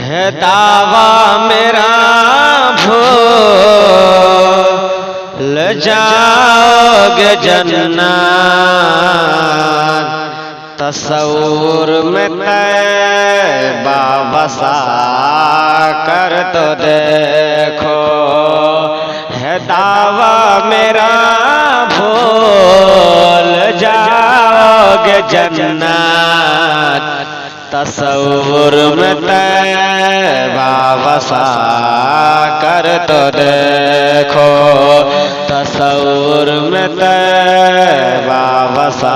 ہے دعویٰ میرا بھول جاؤ گے جنت تصور میں طیبہ بسا کر تو دیکھو ہے دعویٰ میرا بھول جاؤ گے جنت تصور میں طیبہ بسا کر تو دیکھو تصور میں طیبہ بسا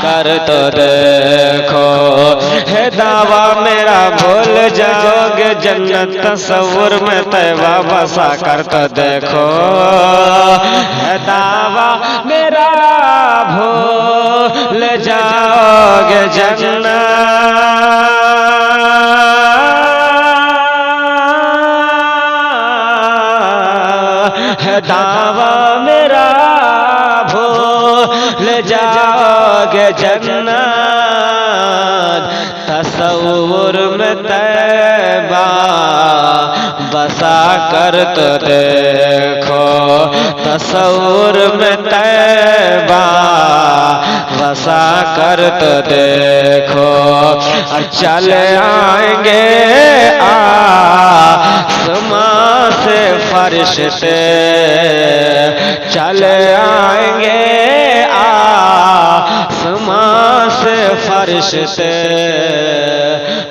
کر تو دیکھو ہے دعویٰ میرا بھول جاؤ گے جنت تصور میں طیبہ بسا کر تو دیکھو ہے دعویٰ میرا بھول جاؤ گے جنت ہے دعویٰ میرا بھول جاؤ گے جنت تصور میں طیبہ بسا کر تو دیکھو تصور میں طیبہ بسا کر تو دیکھو چل آئیں گے آسمان سے فرشتے چل آئیں گے آسمان سے فرشتے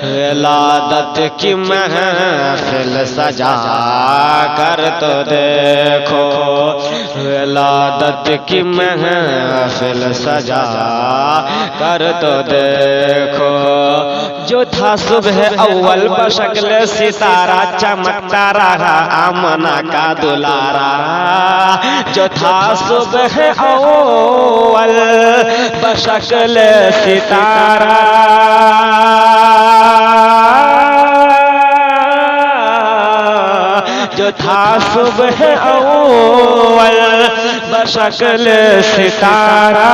ولادت کی محفل سجا کر تو دیکھو ولادت کی محفل سجا کر تو دیکھو جو تھا صبح اول بشکل ستارہ چمکتا رہا آمنہ کا دلارا جو تھا صبح اول بشکل ستارہ جو تھا صبح اول بشکل ستارہ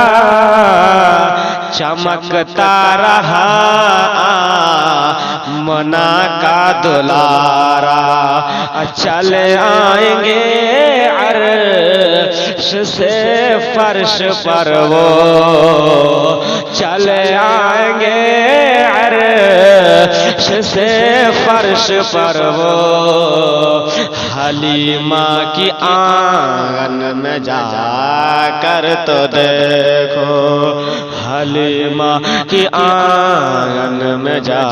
چمکتا رہا منا کا دلارا چل آئیں گے عرش سے فرش پر وہ چل آئیں گے عرش سے فرش پر وہ حلیمہ کی آنگن میں جا کر تو دیکھو حلیمہ کی آنگن میں جا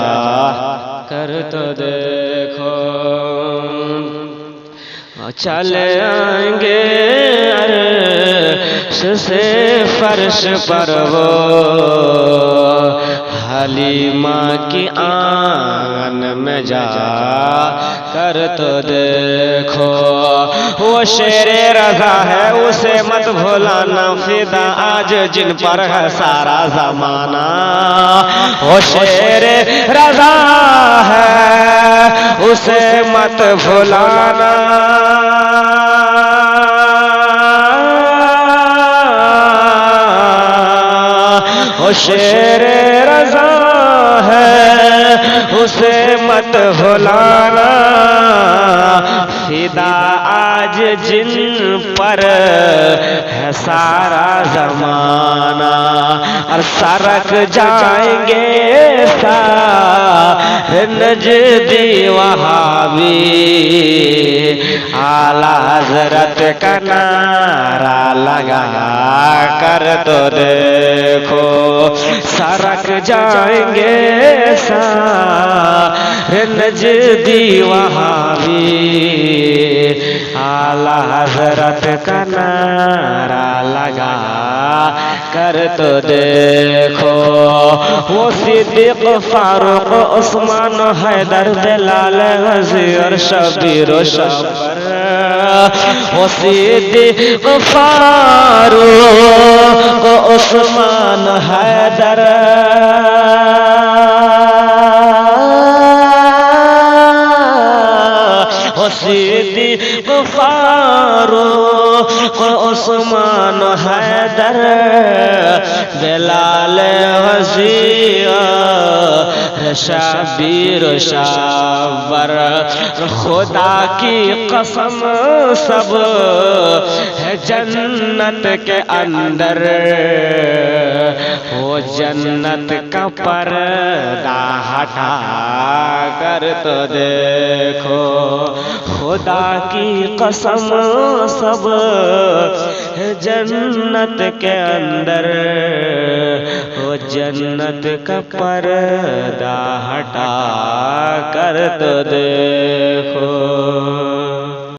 کر تو دیکھو چل آئیں گے عرش سے فرش پر وہ حلیمہ کی آنگن میں جا کر تو دیکھو وہ شیر رضا ہے اسے مت بھولانا فدا آج جن پر ہے سارا زمانہ وہ شیر رضا ہے اسے مت بھولانا وہ شیر رضا ہے اسے مت بھولانا فدا آج جن پر ہے سارا زمانہ اور سرک جائیں گے سارے نجدی وہابی اعلیٰ حضرت کا نعرہ لگا کر تو دیکھو سرک جائیں گے سارے نجدی وہابی اعلیٰ حضرت کا نعرہ لگا کر تو دیکھو وہ صدیق فاروق عثمان حیدر بلال غازی اور شبیر و شبر وہ صدیق فاروق عثمان حیدر صدیق فاروق عثمان حیدر بلال غازی شبیر و شاور خدا کی قسم سب ہے جنت کے اندر وہ جنت کا پردہ ہٹا کر تو دیکھو خدا کی قسم سب ہے جنت کے اندر وہ جنت کا پردہ ہٹا کر تو دیکھو